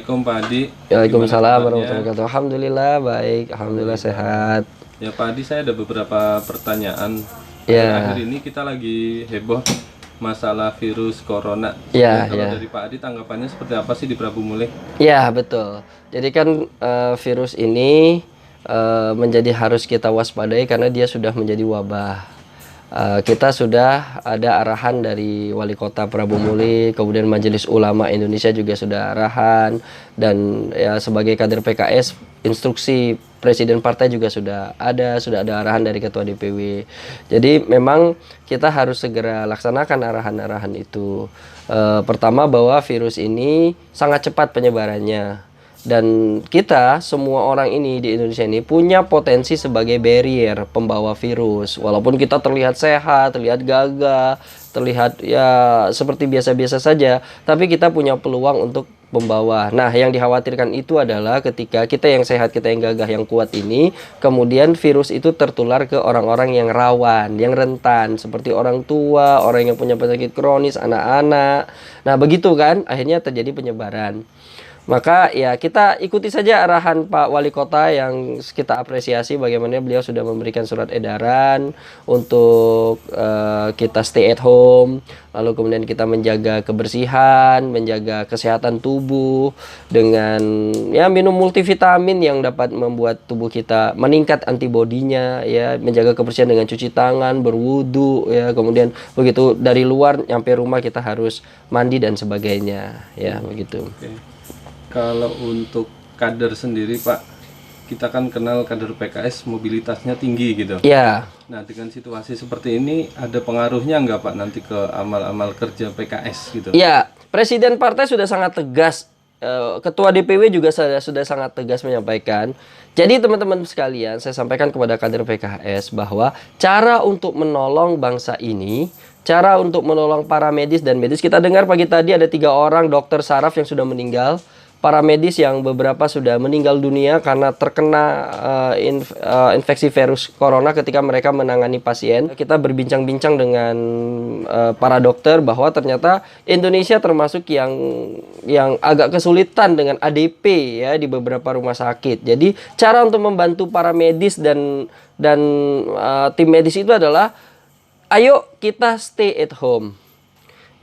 Assalamualaikum Pak Adi. Waalaikumsalam warahmatullahi wabarakatuh. Alhamdulillah baik, alhamdulillah sehat. Ya Pak Adi, saya ada beberapa pertanyaan. Ya. Akhir ini kita lagi heboh masalah virus corona. Ya, Kalau ya. dari Pak Adi tanggapannya seperti apa sih di Prabu Muli? Ya, betul. Jadi kan virus ini menjadi harus kita waspadai karena dia sudah menjadi wabah. Kita sudah ada arahan dari Wali Kota Prabu Muli, kemudian Majelis Ulama Indonesia juga sudah arahan, dan ya sebagai kader PKS instruksi Presiden partai juga sudah ada arahan dari Ketua DPW. Jadi memang kita harus segera laksanakan arahan-arahan itu. Pertama, bahwa virus ini sangat cepat penyebarannya. Dan kita semua orang ini di Indonesia ini punya potensi sebagai barrier pembawa virus. Walaupun kita terlihat sehat, terlihat gagah, terlihat ya seperti biasa-biasa saja, tapi kita punya peluang untuk membawa. Nah, yang dikhawatirkan itu adalah ketika kita yang sehat, kita yang gagah, yang kuat ini, kemudian virus itu tertular ke orang-orang yang rawan, yang rentan, seperti orang tua, orang yang punya penyakit kronis, anak-anak. Nah, begitu kan, akhirnya terjadi penyebaran. Maka ya kita ikuti saja arahan Pak Wali Kota yang kita apresiasi bagaimana beliau sudah memberikan surat edaran untuk kita stay at home, lalu kemudian kita menjaga kebersihan, menjaga kesehatan tubuh dengan ya minum multivitamin yang dapat membuat tubuh kita meningkat antibodinya, ya menjaga kebersihan dengan cuci tangan, berwudu, ya kemudian begitu dari luar nyampe rumah kita harus mandi dan sebagainya, ya begitu. Oke. Kalau untuk kader sendiri Pak, kita kan kenal kader PKS mobilitasnya tinggi gitu. Ya. Nah, dengan situasi seperti ini ada pengaruhnya nggak Pak nanti ke amal-amal kerja PKS gitu? Ya, Presiden partai sudah sangat tegas. Ketua DPW juga sudah sangat tegas menyampaikan. Jadi teman-teman sekalian, saya sampaikan kepada kader PKS bahwa cara untuk menolong bangsa ini, cara untuk menolong para medis dan medis, kita dengar pagi tadi ada 3 orang dokter saraf yang sudah meninggal. Para medis yang beberapa sudah meninggal dunia karena terkena infeksi virus corona ketika mereka menangani pasien. Kita berbincang-bincang dengan para dokter bahwa ternyata Indonesia termasuk yang agak kesulitan dengan ADP ya di beberapa rumah sakit. Jadi cara untuk membantu para medis dan tim medis itu adalah ayo kita stay at home.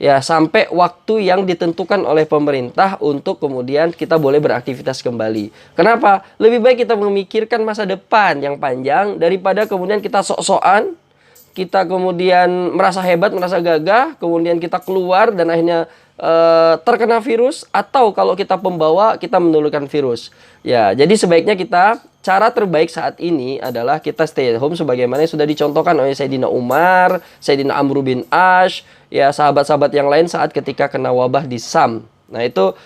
Ya, sampai waktu yang ditentukan oleh pemerintah untuk kemudian kita boleh beraktivitas kembali. Kenapa? Lebih baik kita memikirkan masa depan yang panjang daripada kemudian kita sok-sokan, kita kemudian merasa hebat, merasa gagah, kemudian kita keluar dan akhirnya terkena virus, atau kalau kita pembawa kita menulurkan virus. Ya, jadi sebaiknya cara terbaik saat ini adalah kita stay at home sebagaimana yang sudah dicontohkan oleh Sayyidina Umar, Sayyidina Amr bin Ash, ya sahabat-sahabat yang lain saat ketika kena wabah di Sam. Nah, itu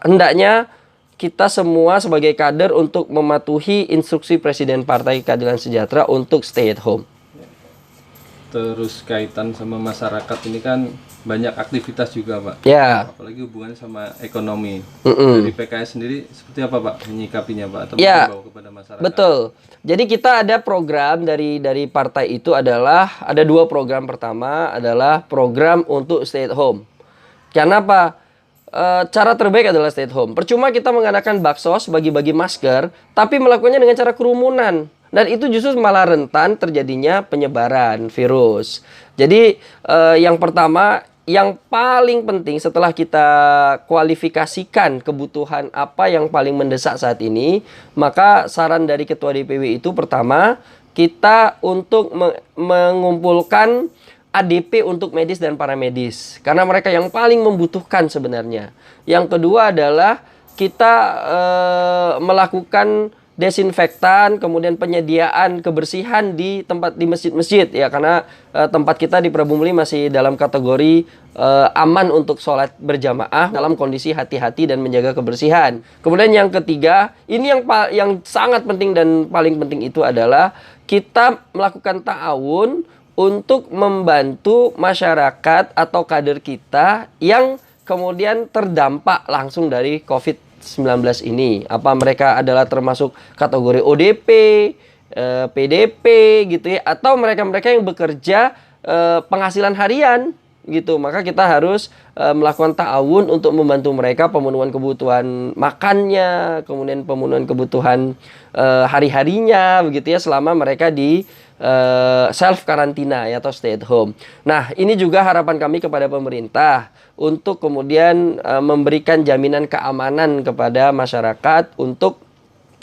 hendaknya kita semua sebagai kader untuk mematuhi instruksi Presiden Partai Keadilan Sejahtera untuk stay at home. Terus kaitan sama masyarakat ini kan banyak aktivitas juga Pak. Ya. Apalagi hubungan sama ekonomi. Dari PKS sendiri seperti apa Pak menyikapinya Pak? Atau ya, membawa kepada masyarakat? Betul. Jadi kita ada program dari partai itu adalah ada 2 program. Pertama adalah program untuk stay at home. Karena apa? Cara terbaik adalah stay at home. Percuma kita mengadakan baksos, bagi-bagi masker, tapi melakukannya dengan cara kerumunan. Dan itu justru malah rentan terjadinya penyebaran virus. Jadi yang pertama, yang paling penting setelah kita kualifikasikan kebutuhan apa yang paling mendesak saat ini, maka saran dari Ketua DPW itu pertama, kita untuk mengumpulkan ADP untuk medis dan paramedis. Karena mereka yang paling membutuhkan sebenarnya. Yang kedua adalah kita melakukan desinfektan, kemudian penyediaan kebersihan di masjid-masjid ya, karena tempat kita di Prabu Muli masih dalam kategori aman untuk sholat berjamaah dalam kondisi hati-hati dan menjaga kebersihan. Kemudian yang ketiga, ini yang sangat penting dan paling penting itu adalah kita melakukan ta'awun untuk membantu masyarakat atau kader kita yang kemudian terdampak langsung dari COVID-19 ini. Apa mereka adalah termasuk kategori ODP, PDP gitu ya, atau mereka-mereka yang bekerja penghasilan harian gitu. Maka kita harus melakukan ta'awun untuk membantu mereka pemenuhan kebutuhan makannya, kemudian pemenuhan kebutuhan hari-harinya begitu ya, selama mereka di self karantina ya, atau stay at home. Nah, ini juga harapan kami kepada pemerintah untuk kemudian memberikan jaminan keamanan kepada masyarakat untuk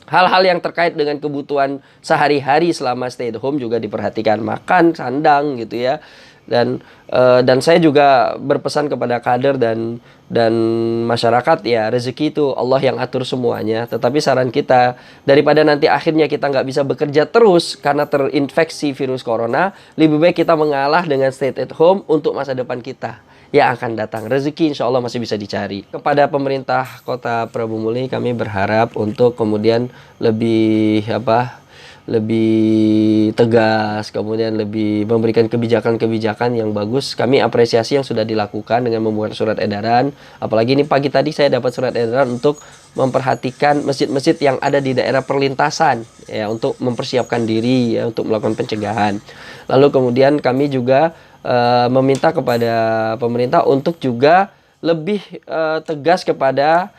hal-hal yang terkait dengan kebutuhan sehari-hari selama stay at home juga diperhatikan, makan, sandang gitu ya. Dan saya juga berpesan kepada kader dan masyarakat, ya rezeki itu Allah yang atur semuanya. Tetapi saran kita, daripada nanti akhirnya kita nggak bisa bekerja terus karena terinfeksi virus corona, lebih baik kita mengalah dengan stay at home untuk masa depan kita yang akan datang. Rezeki insya Allah masih bisa dicari. Kepada pemerintah Kota Prabu Muli, kami berharap untuk kemudian lebih tegas, kemudian lebih memberikan kebijakan-kebijakan yang bagus. Kami apresiasi yang sudah dilakukan dengan membuat surat edaran. Apalagi ini pagi tadi saya dapat surat edaran untuk memperhatikan masjid-masjid yang ada di daerah perlintasan, ya, untuk mempersiapkan diri ya, untuk melakukan pencegahan. Lalu kemudian kami juga meminta kepada pemerintah untuk juga lebih tegas kepada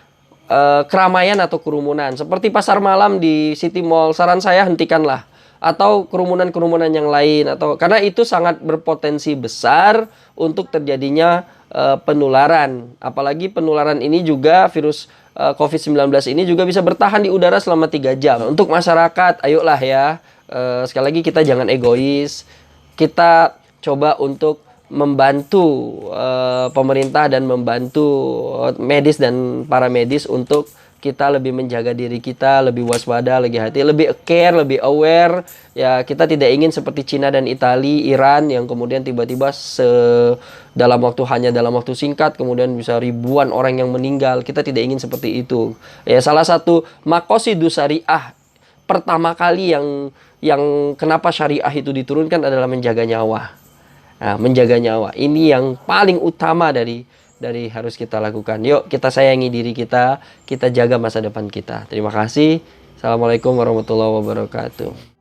keramaian atau kerumunan seperti pasar malam di City Mall. Saran saya hentikanlah, atau kerumunan-kerumunan yang lain, atau karena itu sangat berpotensi besar untuk terjadinya penularan. Apalagi penularan ini juga virus COVID-19 ini juga bisa bertahan di udara selama 3 jam. Untuk masyarakat, ayolah ya, sekali lagi kita jangan egois. Kita coba untuk membantu pemerintah dan membantu medis dan para medis untuk kita lebih menjaga diri kita, lebih waspada, lebih care, lebih aware. Ya, kita tidak ingin seperti Cina dan Italia, Iran yang kemudian tiba-tiba dalam waktu singkat kemudian bisa ribuan orang yang meninggal. Kita tidak ingin seperti itu. Ya, salah satu maqasidus syariah pertama kali yang kenapa syariah itu diturunkan adalah menjaga nyawa. Nah, menjaga nyawa ini yang paling utama dari harus kita lakukan. Yuk kita sayangi diri kita jaga masa depan kita. Terima kasih. Assalamualaikum warahmatullahi wabarakatuh.